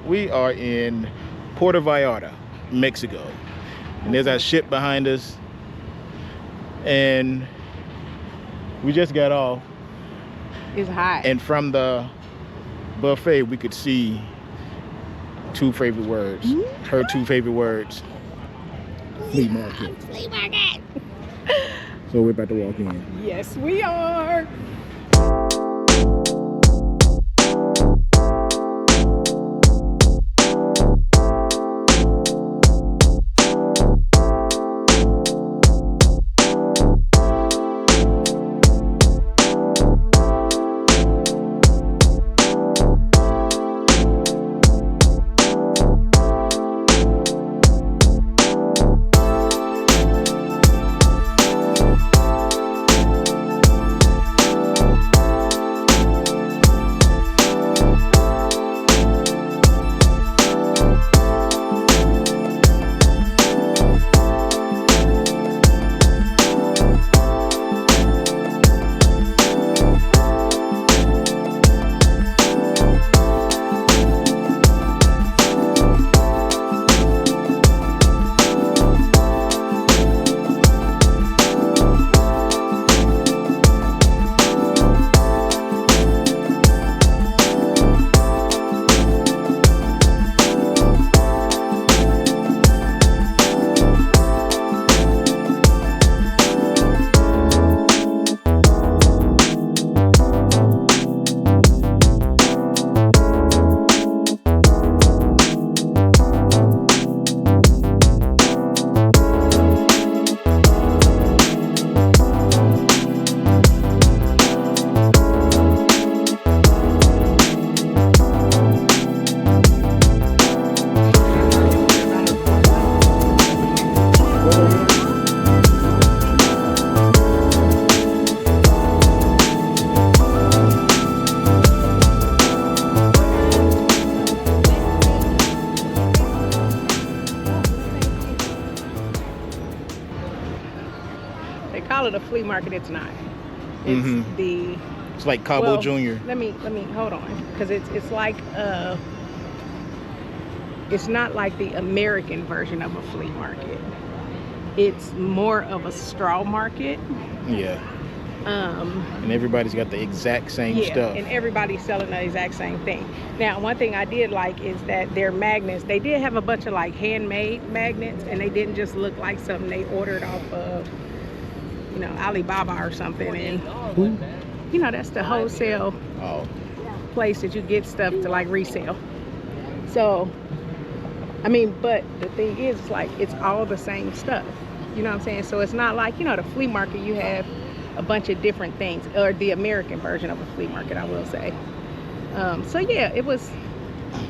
We are in Puerto Vallarta, Mexico, and there's our ship behind us, and we just got off. It's hot. And from the buffet, we could see two favorite words. Her two favorite words. Flea market. Flea market. So we're about to walk in. Yes, we are. Call it a flea market. It's not. It's it's like Cabo Jr. Let me hold on, because it's like it's not like the American version of a flea market. It's more of a straw market. Yeah. And everybody's got the exact same stuff. And everybody's selling the exact same thing. Now, one thing I did like is that their magnets, they did have a bunch of like handmade magnets, and they didn't just look like something they ordered off of, you know, Alibaba or something. And you know, that's the wholesale place that you get stuff to like resell. So I mean, but the thing is, it's like it's all the same stuff, you know what I'm saying? So it's not like, you know, the flea market, you have a bunch of different things, or the American version of a flea market, I will say. So yeah, it was.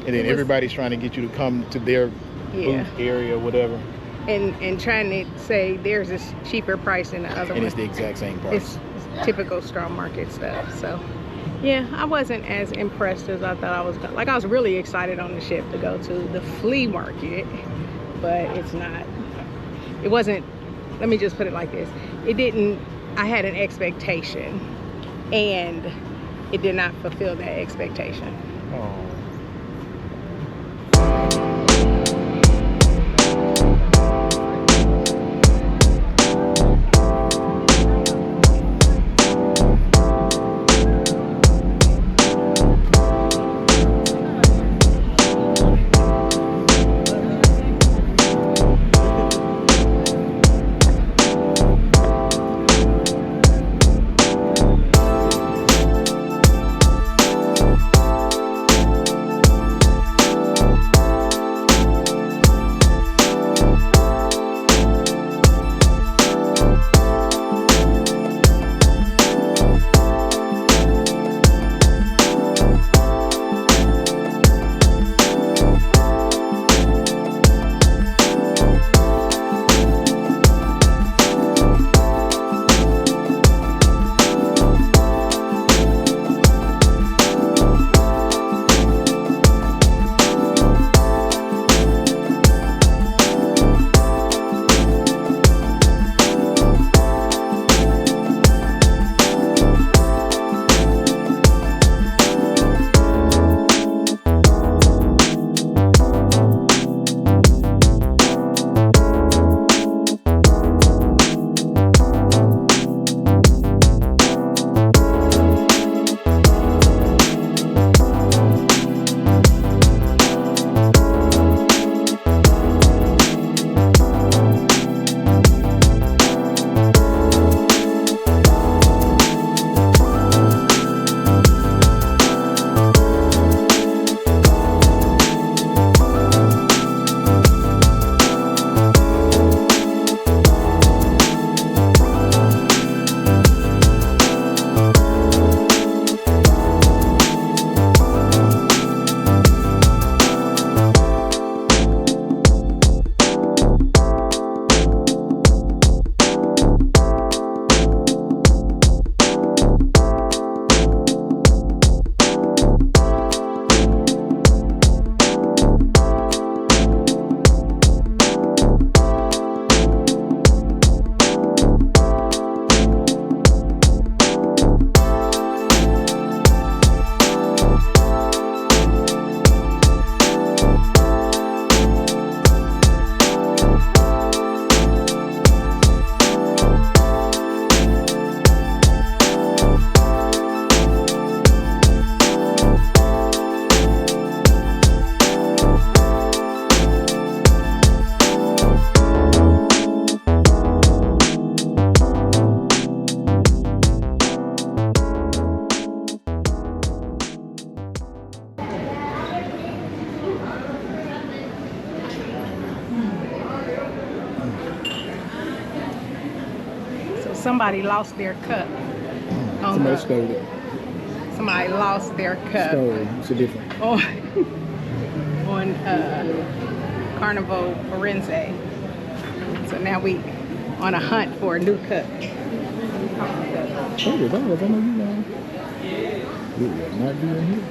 And then everybody's trying to get you to come to their booth area or whatever. And trying to say there's this cheaper price than the other one. And it's the exact same price. It's typical straw market stuff. So yeah, I wasn't as impressed as I thought I was. Like, I was really excited on the ship to go to the flea market, but it's not. It wasn't. Let me just put it like this. It didn't. I had an expectation, and it did not fulfill that expectation. Oh. somebody lost their cup. Somebody stole it. Somebody lost their cup. Stole. It's a different. On Carnival Forense. So now we on a hunt for a new cup. $30, I know you know. You will not be in here.